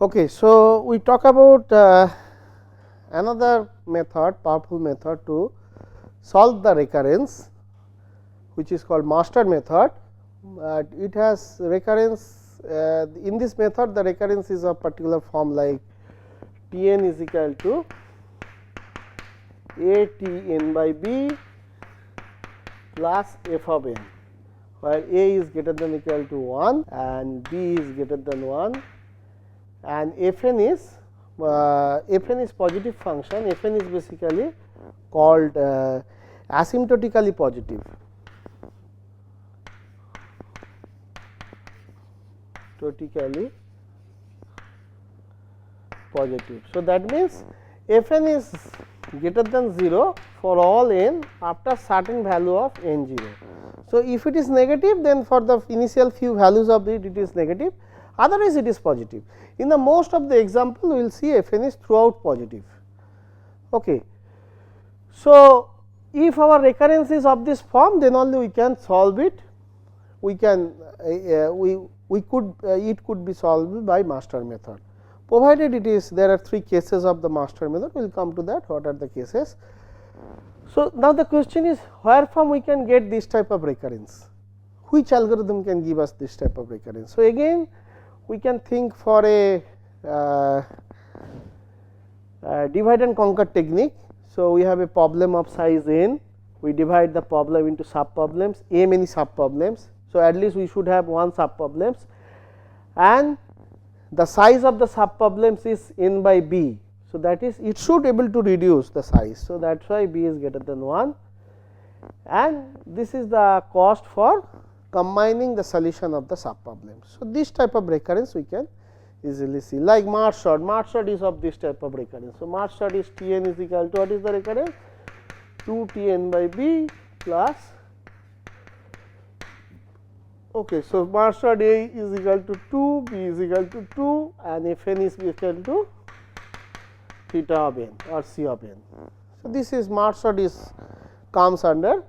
Okay, so we talk about another method, powerful method to solve the recurrence, which is called master method. It has recurrence in this method, the recurrence is of particular form like T n is equal to A T n by B plus f of n, where A is greater than or equal to 1 and B is greater than 1, and f n is positive function. F n is basically called asymptotically positive. Asymptotically positive. So, that means f n is greater than 0 for all n after certain value of n 0. So, if it is negative, then for the initial few values of it is negative, otherwise it is positive. In the most of the example, we will see f n is throughout positive. Okay. So, if our recurrence is of this form, then only we can solve it. We can it could be solved by master method, provided it is there are 3 cases of the master method. We will come to that, what are the cases. So, now the question is, where from we can get this type of recurrence, which algorithm can give us this type of recurrence. So, again we can think for a divide and conquer technique. So, we have a problem of size n, we divide the problem into sub problems, a many sub problems. So, at least we should have 1 sub problems, and the size of the sub problems is n by b. So, that is it should able to reduce the size. So, that is why b is greater than 1, and this is the cost for combining the solution of the sub problems. So, this type of recurrence we can easily see, like merge sort. Merge sort is of this type of recurrence. So, merge sort is T n is equal to, what is the recurrence, 2 T n by b plus, okay. So, merge sort A is equal to 2, b is equal to 2, and f n is equal to theta of n or c of n. So, this is merge sort is comes under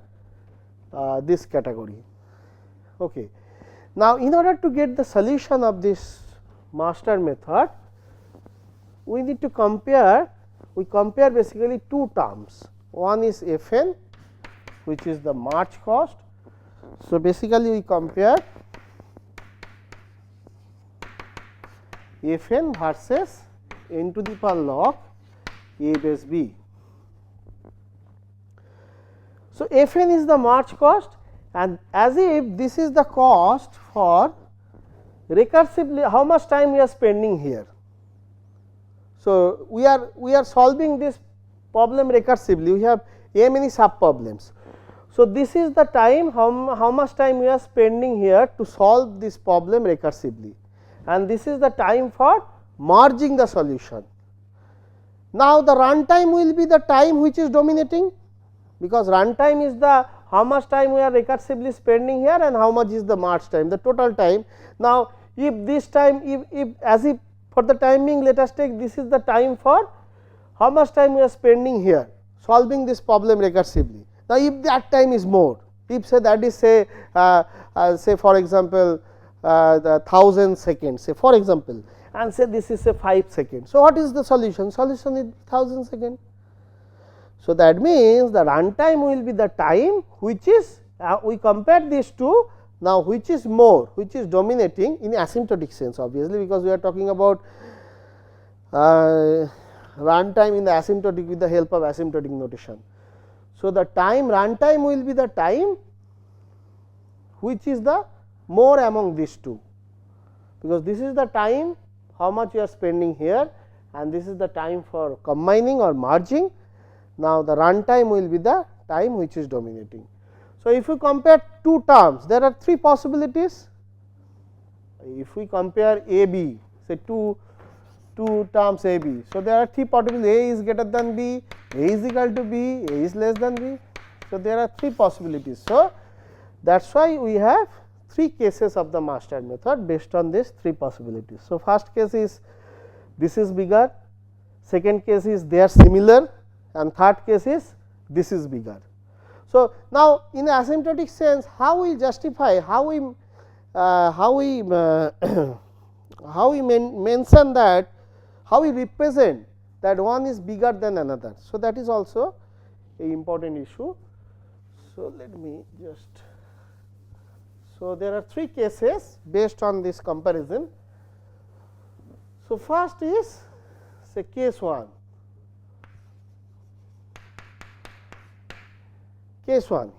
this category. Okay. Now, in order to get the solution of this master method, we need to compare, we compare basically 2 terms. One is f n, which is the merge cost. So, basically we compare f n versus n to the power log a base b. So, f n is the merge cost, and as if this is the cost for recursively how much time we are spending here. So, we are solving this problem recursively, we have a many sub problems. So, this is the time how much time we are spending here to solve this problem recursively, and this is the time for merging the solution. Now, the run time will be the time which is dominating, because run time is the how much time we are recursively spending here and how much is the merge time, the total time. Now, if this time if as if for the time being, let us take this is the time for how much time we are spending here solving this problem recursively. Now, if that time is more, if say that is say for example, the 1000 seconds, say for example, and say this is say 5 seconds. So, what is the solution? Solution is 1000 seconds. So, that means the run time will be the time which is we compare these two. Now, which is more, which is dominating in asymptotic sense, obviously, because we are talking about run time in the asymptotic with the help of asymptotic notation. So, the time run time will be the time which is the more among these two, because this is the time how much you are spending here, and this is the time for combining or merging. Now, the run time will be the time which is dominating. So, if you compare 2 terms, there are 3 possibilities. If we compare A B, say 2 terms A B. So, there are 3 possibilities, A is greater than B, A is equal to B, A is less than B. So, there are 3 possibilities. So, that is why we have 3 cases of the master method based on these 3 possibilities. So, first case is this is bigger, second case is they are similar, and third case is this is bigger. So, now in the asymptotic sense, how we justify, how we how we mention that, how we represent that one is bigger than another. So, that is also a important issue. So, let me just, so there are 3 cases based on this comparison. So, first is say case 1. Case 1.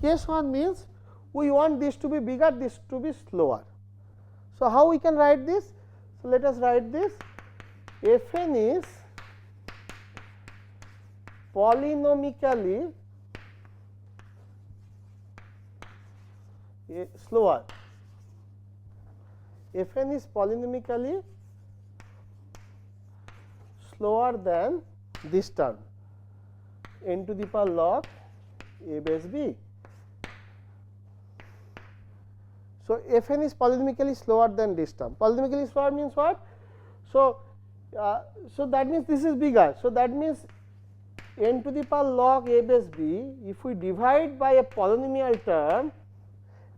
Case 1 means we want this to be bigger, this to be slower. So, how we can write this? So, let us write this. Fn is polynomically slower. Fn is polynomically slower than this term, n to the power log a base b. So, Fn is polynomically slower than this term. Polynomically slower means what? So, so that means this is bigger. So, that means n to the power log a base b, if we divide by a polynomial term,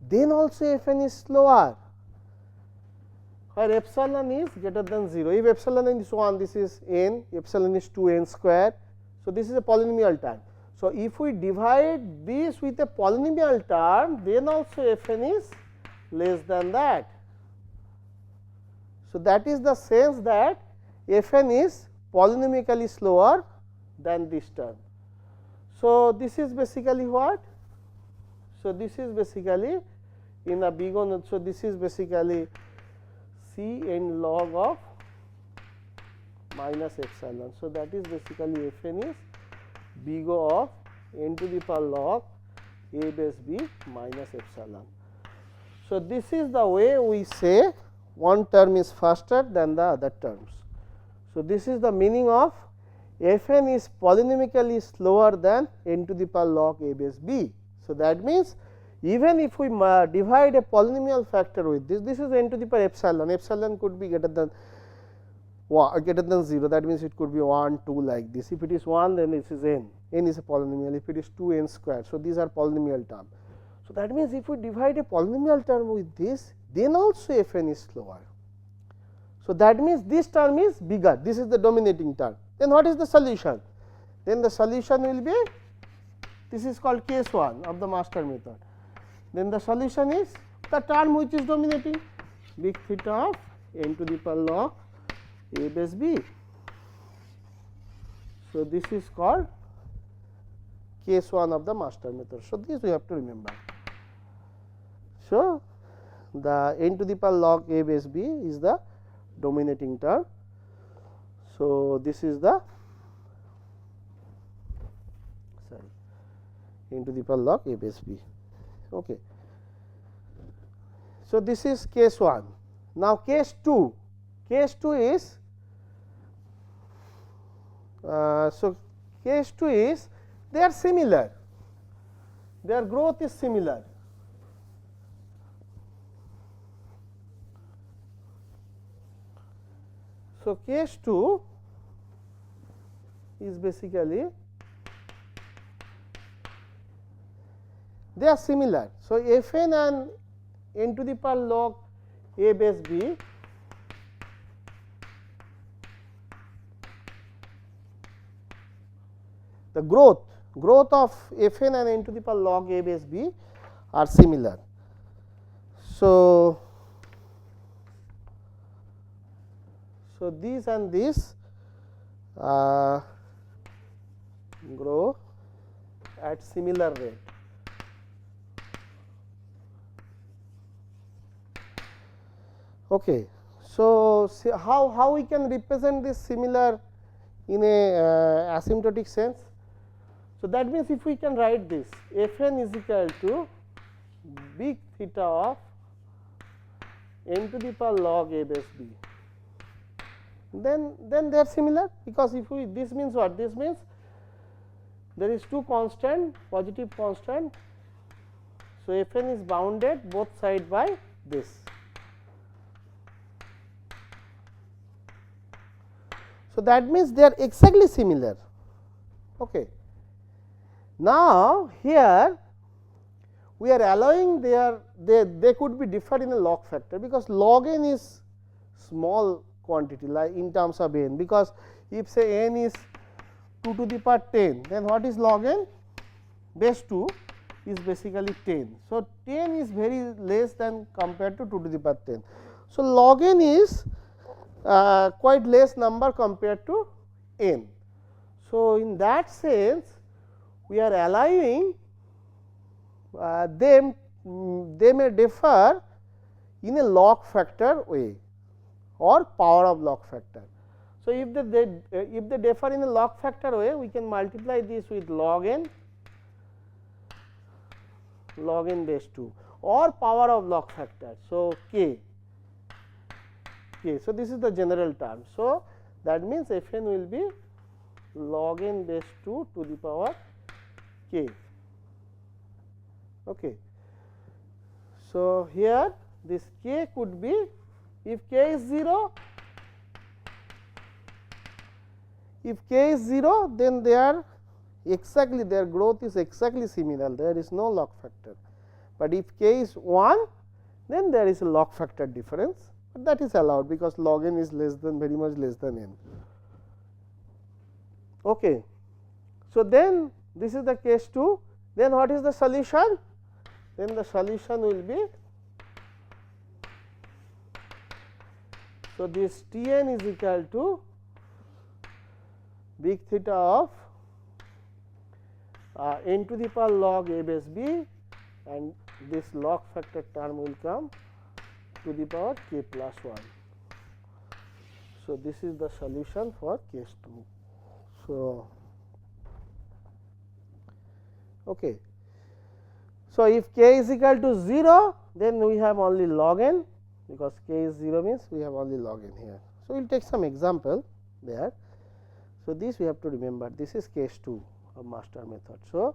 then also Fn is slower, where epsilon is greater than 0. If epsilon is 1, this is n, epsilon is 2n square. So, this is a polynomial term. So, if we divide this with a polynomial term, then also Fn is less than that. So, that is the sense that Fn is polynomically slower than this term. So, this is basically what? So, this is basically in a big one. So, this is basically C n log of minus epsilon. So, that is basically Fn is big O of n to the power log a base b minus epsilon. So, this is the way we say one term is faster than the other terms. So, this is the meaning of Fn is polynomically slower than n to the power log a base b. So, that means even if we divide a polynomial factor with this, this is n to the power epsilon, epsilon could be greater than 0, that means it could be 1, 2 like this. If it is 1, then this is n is a polynomial, if it is 2 n square. So, these are polynomial terms. So, that means if we divide a polynomial term with this, then also Fn is slower. So, that means this term is bigger, this is the dominating term. Then what is the solution? Then the solution will be, this is called case 1 of the master method. Then the solution is the term which is dominating, big theta of n to the power log a base b. So, this is called case 1 of the master method. So, this we have to remember. So, the n to the power log a base b is the dominating term. So, this is the n to the power log a base b. Okay. So, this is case 1. Now, case 2. Case 2 is so case 2 is they are similar, their growth is similar. So, case 2 is basically they are similar. So, Fn and n to the power log a base b the growth of Fn and n to the power log a base b are similar. So, these and these grow at similar rate. Okay. So, how we can represent this similar in a asymptotic sense? So, that means if we can write this Fn is equal to big theta of n to the power log a base b, then they are similar, because if we, this means what? This means there is two constant, positive constant. So, Fn is bounded both side by this. So, that means they are exactly similar. Okay. Now, here we are allowing they could be differ in a log factor, because log n is small quantity like in terms of n, because if say n is 2 to the power 10, then what is log n? Base 2 is basically 10. So, 10 is very less than compared to 2 to the power 10. So, log n is quite less number compared to n. So, in that sense we are allowing them, they may differ in a log factor way or power of log factor. So, if they differ in a log factor way, we can multiply this with log n base 2 or power of log factor. So, k. So, this is the general term. So, that means f n will be log n base 2 to the power k. Okay. So, here this k could be, if k is 0, then their growth is exactly similar, there is no log factor. But if k is 1, then there is a log factor difference, but that is allowed because log n is less than, very much less than n. Okay. So, then this is the case 2. Then what is the solution? Then the solution will be, so this T n is equal to big theta of n to the power log a base b, and this log factor term will come to the power k plus 1. So, this is the solution for case 2. So, okay. So, if k is equal to 0, then we have only log n, because k is 0 means we have only log n here. So, we will take some example there. So, this we have to remember, this is case 2 of master method. So,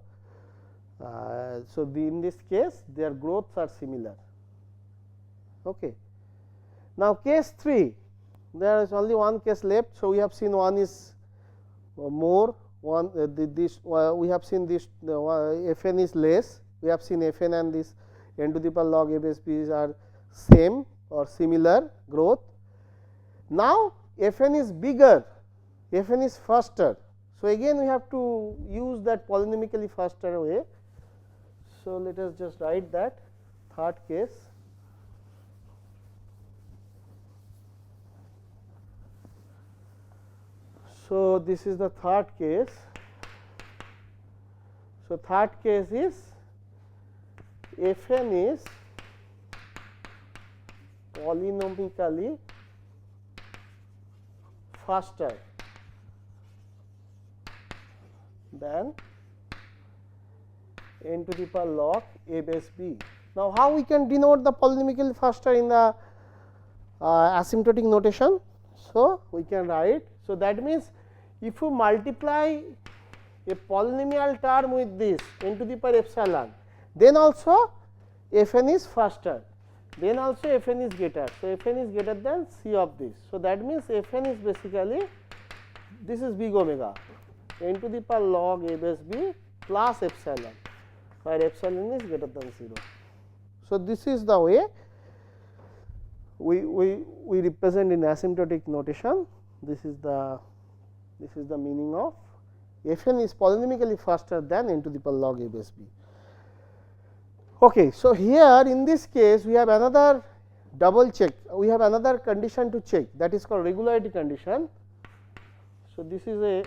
in this case their growths are similar. Okay. Now, case 3, there is only one case left. So, we have seen one is more, one we have seen this f n is less, we have seen f n and this n to the power log a base b are same or similar growth. Now, f n is bigger, f n is faster. So, again we have to use that polynomically faster way. So, let us just write that third case. So, this is the third case. So, third case is f n is polynomically faster than n to the power log a base b. Now, how we can denote the polynomically faster in the asymptotic notation? So, we can write. So, that means if you multiply a polynomial term with this n to the power epsilon, then also f n is faster, then also f n is greater. So, f n is greater than c of this. So, that means f n is basically, this is big omega, n to the power log a base b plus epsilon, where epsilon is greater than 0. So, this is the way we represent in asymptotic notation. This is the meaning of f n is polynomically faster than n to the power log a base b. Okay. So, here in this case we have another double check, we have another condition to check, that is called regularity condition. So, this is a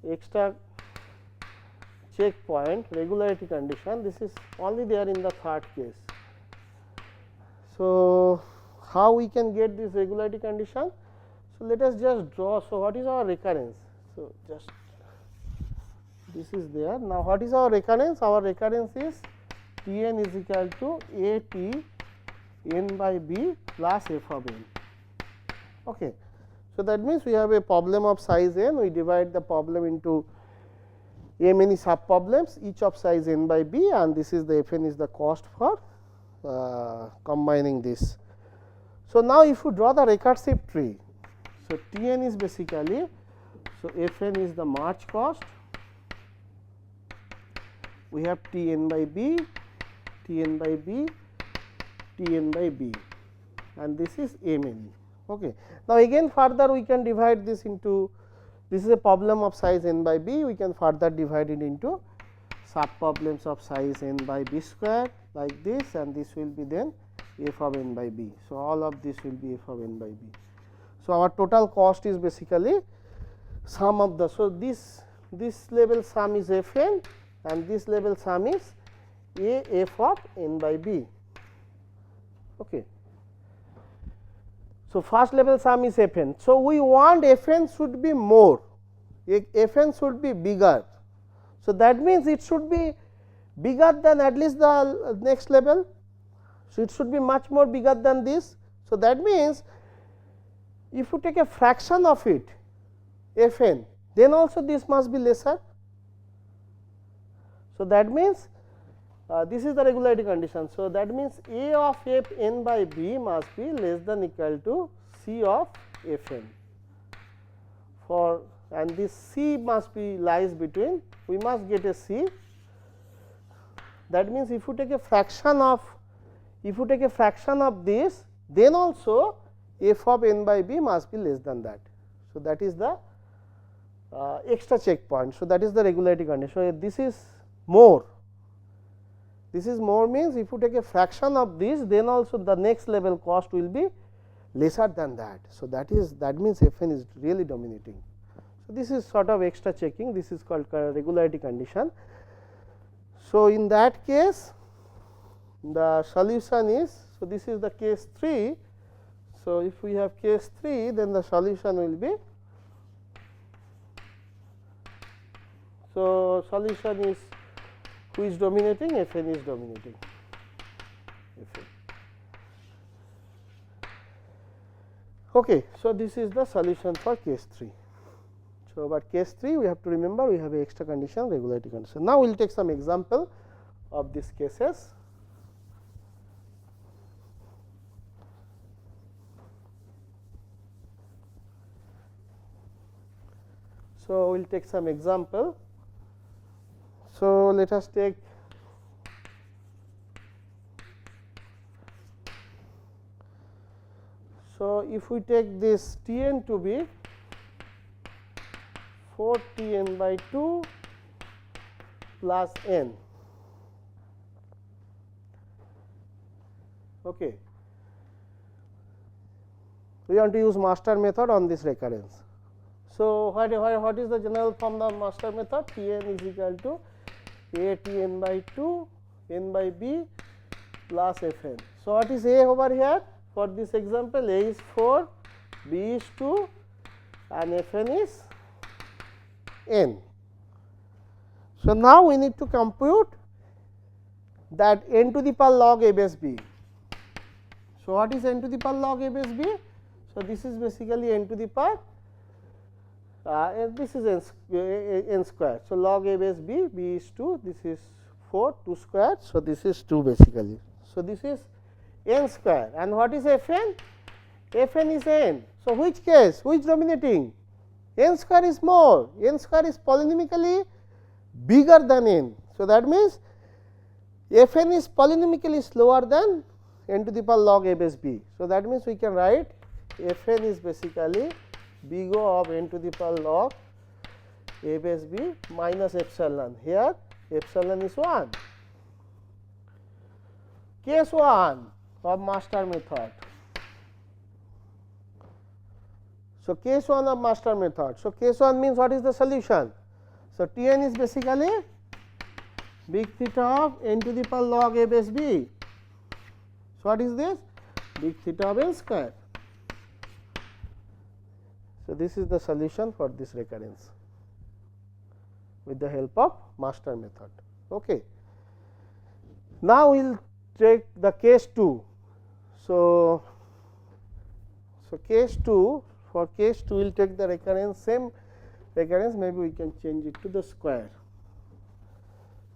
extra checkpoint, regularity condition, this is only there in the third case. So, how we can get this regularity condition? So, let us just draw. So, what is our recurrence? So, just this is there. Now, what is our recurrence? Our recurrence is T n is equal to a t n by b plus f of n. Okay. So, that means we have a problem of size n, we divide the problem into a many sub problems, each of size n by b, and this is the f n is the cost for combining this. So, now if you draw the recursive tree, so T n is basically, so f n is the march cost, we have T n by b, T n by b, T n by b. and this is a many. Okay. Now, again further we can divide this into, this is a problem of size n by b, we can further divide it into sub problems of size n by b square like this, and this will be then f of n by b. So, all of this will be f of n by b. So, our total cost is basically sum of the, so this level sum is f n and this level sum is a f of n by b. Okay. So, first level sum is f n. So, we want f n should be more, f n should be bigger. So, that means it should be bigger than at least the next level. So, it should be much more bigger than this. So, that means if you take a fraction of it f n, then also this must be lesser. So, that means this is the regularity condition. So, that means a of f n by b must be less than equal to c of f n for, and this c must be lies between, we must get a c. That means, if you take a fraction of, this, then also f of n by b must be less than that. So, that is the extra checkpoint. So, that is the regularity condition. So, this is more. This is more means if you take a fraction of this, then also the next level cost will be lesser than that. So, that means f n is really dominating. So, this is sort of extra checking, this is called regularity condition. So, in that case the solution is, so this is the case 3. So, if we have case 3, then the solution will be, so solution is, who is dominating? f n is dominating. f n. Okay. So, this is the solution for case 3. So, but case 3 we have to remember, we have a extra condition, regularity condition. Now, we will take some example of these cases. So, we will take some example. So, let us take, so if we take this T n to be 4 T n by 2 plus n. Okay. We want to use master method on this recurrence. So, what is the general form of master method? T n is equal to a T n by 2 n by b plus f n. So, what is a over here? For this example, a is 4, b is 2 and f n is n. So, now we need to compute that n to the power log a base b. So, what is n to the power log a base b? So, this is basically n to the power, this is n square. So, log a base b, b is 2, this is 4, 2 square. So, this is 2 basically. So, this is n square, and what is f n? f n is n. So, which case? Which dominating? N square is more, n square is polynomically bigger than n. So, that means f n is polynomically slower than n to the power log a base b. So, that means we can write f n is basically big O of n to the power log a base b minus epsilon. Here epsilon is 1. Case 1 of master method. So, case 1 of master method. So, case 1 means what is the solution? So, T n is basically big theta of n to the power log a base b. So, what is this? Big theta of n square. So, this is the solution for this recurrence with the help of master method. Okay. Now, we will take the case 2. So, case 2, for case 2 we will take the recurrence, same recurrence, maybe we can change it to the square.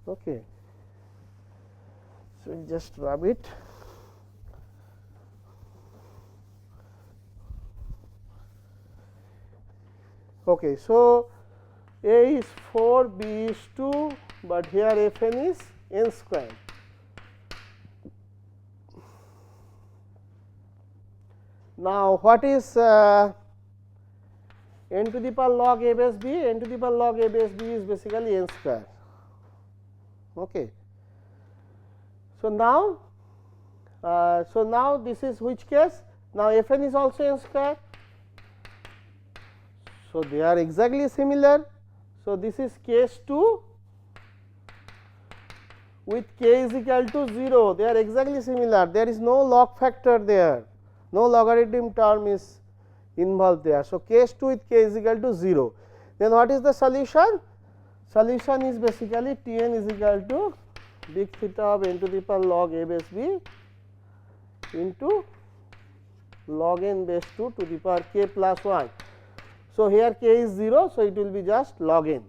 Okay. So, we will just rub it. Okay. So, a is 4, b is 2, but here f n is n square. Now, what is n to the power log a base b? N to the power log a base b is basically n square. Okay. So now this is which case? Now Fn is also n square. So they are exactly similar. So this is case 2 with k is equal to 0. They are exactly similar. There is no log factor there. No logarithm term is involved there. So case 2 with k is equal to 0. Then what is the solution? Solution is basically Tn is equal to big theta of n to the power log a base b into log n base 2 to the power k plus 1. So here k is 0, so it will be just log n.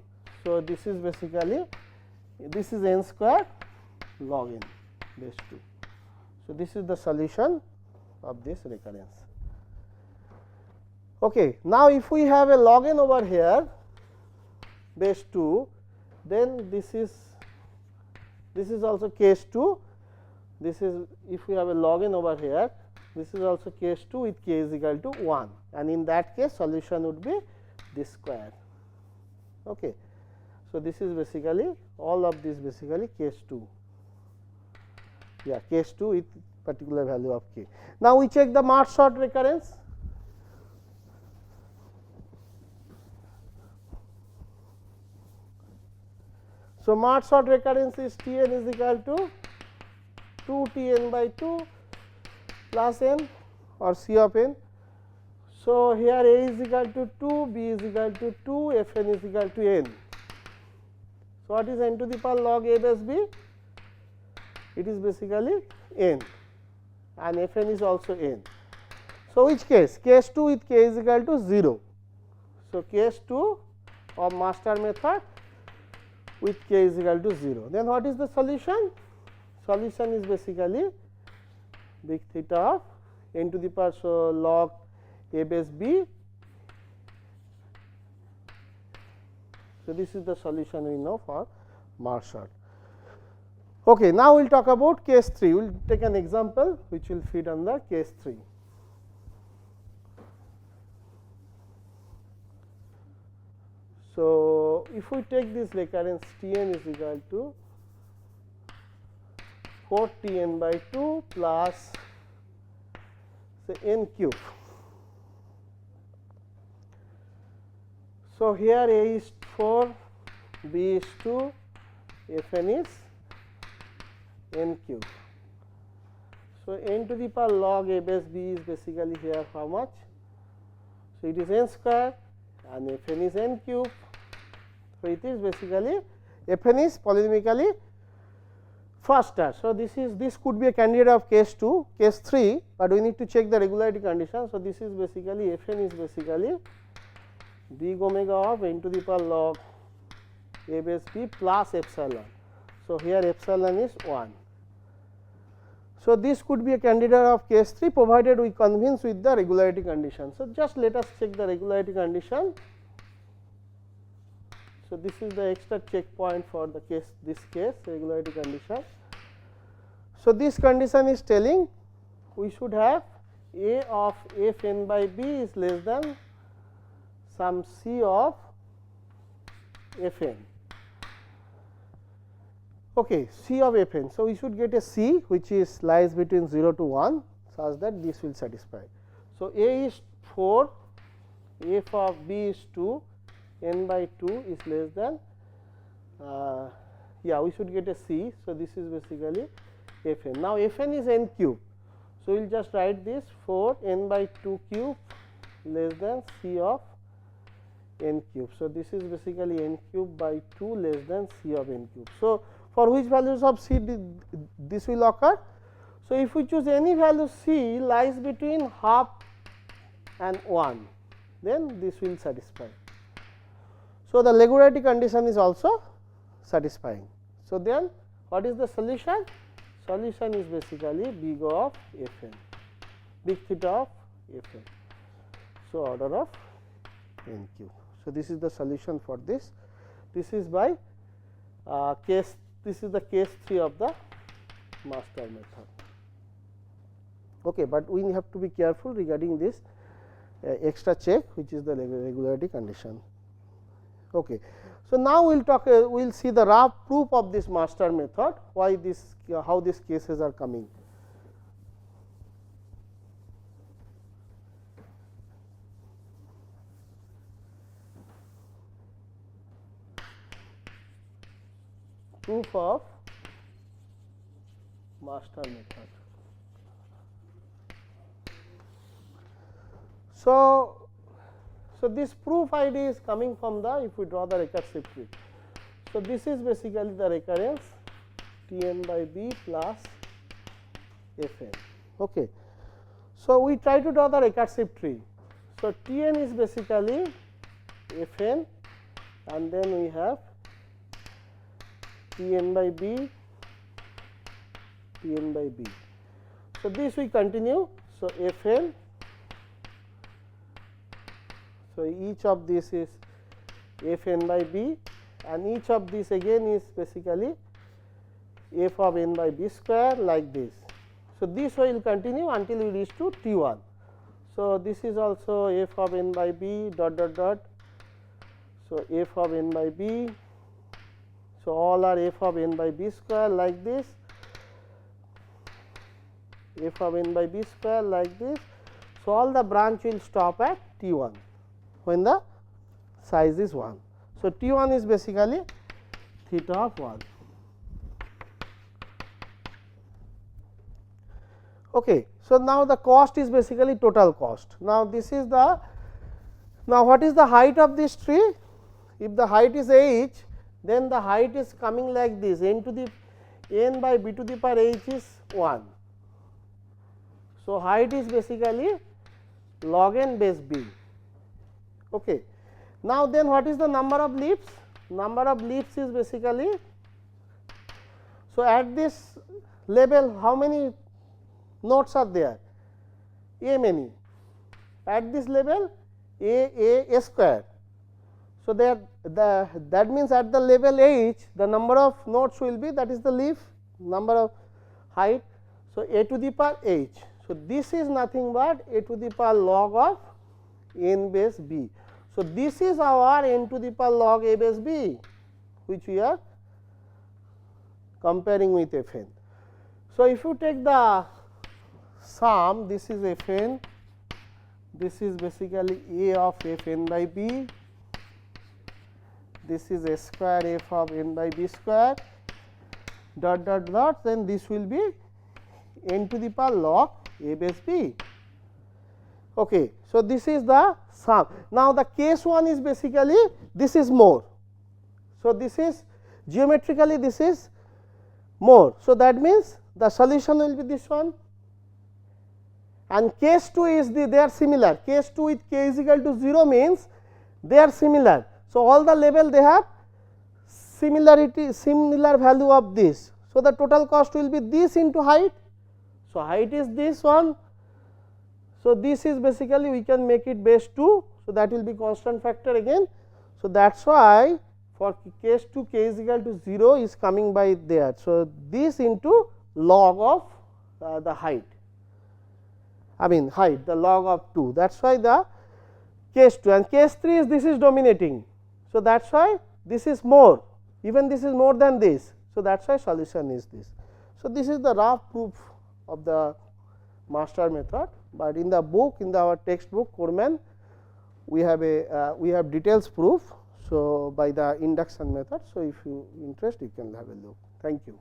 So this is basically, this is n square log n base 2. So this is the solution of this recurrence. Okay. Now if we have a log n over here base 2, then this is also case 2. This is, if we have a log n over here, this is also case 2 with k is equal to 1, and in that case solution would be this square. Okay. So this is basically, all of this basically case 2. Yeah, case 2 with particular value of k. Now we check the merge sort recurrence. So merge sort recurrence is Tn is equal to 2 Tn by 2 plus n or C of n. So here A is equal to 2, B is equal to 2, Fn is equal to n. So what is n to the power log a base b? It is basically n, and Fn is also n. So which case? Case 2 with k is equal to 0. So case 2 of master method with k is equal to 0. Then what is the solution? Solution is basically big theta of n to the power, so log a base b. So this is the solution we know for merge sort. Okay, now we will talk about case 3. We will take an example which will fit under case 3. So if we take this recurrence Tn is equal to 4 Tn by 2 plus say n cube. So here A is 4, B is 2, Fn is n cube. So n to the power log a base b is basically here how much? So it is n square and Fn is n cube. So it is basically Fn is polynomically faster. So this could be a candidate of case 2, case 3, but we need to check the regularity condition. So this is basically Fn is basically big omega of n to the power log a base b plus epsilon. So here epsilon is 1. So this could be a candidate of case 3 provided we convince with the regularity condition. So just let us check the regularity condition. So this is the extra checkpoint for the case, this case regularity condition. So this condition is telling we should have A of Fn by b is less than some C of Fn. Okay, C of Fn. So we should get a C which is lies between 0 to 1 such that this will satisfy. So A is 4, F of b is 2, n by 2 is less than, yeah, we should get a C. So this is basically Fn. Now Fn is n cube. So we will just write this 4 n by 2 cube less than C of n cube. So this is basically n cube by 2 less than C of n cube. So for which values of C this will occur? So if we choose any value C lies between half and 1, then this will satisfy. So the regularity condition is also satisfying. So then what is the solution? Solution is basically big of Fn, big theta of Fn. So order of n cube. So this is the solution for this. This is by case. This is the case 3 of the master method. Okay, but we have to be careful regarding this extra check, which is the regularity condition. Okay. So, now we will talk, we will see the rough proof of this master method, why this, how these cases are coming. Proof of master method. So, this proof idea is coming from the, if we draw the recursive tree. So, this is basically the recurrence Tn by B plus Fn. Okay. So, we try to draw the recursive tree. So, Tn is basically Fn, and then we have Tn by B, Tn by B. So, this we continue. So, Fn. So, each of this is Fn by B, and each of this again is basically f of n by b square, like this. So, this will continue until we reach to T1. So, this is also f of n by b dot dot dot. So, f of n by b. So, all are f of n by b square, like this, f of n by b square, like this. So, all the branch will stop at T1 when the size is 1. So, T1 is basically theta of 1. Okay. So, now the cost is basically total cost. Now, this is the, now what is the height of this tree? If the height is h, then the height is coming like this, n to the n by b to the power h is 1. So, height is basically log n base b. Okay. Now, then what is the number of leaves? Number of leaves is basically, so at this level how many nodes are there? A many. At this level a square. So, that means at the level h the number of nodes will be, that is the leaf number of height. So, a to the power h. So, this is nothing but a to the power log of n base b. So, this is our n to the power log a base b, which we are comparing with Fn. So, if you take the sum, this is Fn, this is basically a of Fn by b, this is a square f of n by b square dot dot dot, then this will be n to the power log a base b. Okay. So, this is the sum. Now, the case 1 is basically, this is more. So, this is geometrically, this is more. So, that means the solution will be this one, and case 2 is they are similar. Case 2 with k is equal to 0 means they are similar. So, all the level they have similarity, similar value of this. So, the total cost will be this into height. So, height is this one. So, this is basically we can make it base 2. So, that will be constant factor again. So, that is why for case 2 k is equal to 0 is coming by there. So, this into log of the height, I mean height, the log of 2, that is why the case 2, and case 3 is this is dominating. So, that is why this is more, even this is more than this. So, that is why solution is this. So, this is the rough proof of the master method, but in the book, in our textbook Coleman, we have a we have details proof. So, by the induction method. So, if you interest, you can have a look. Thank you.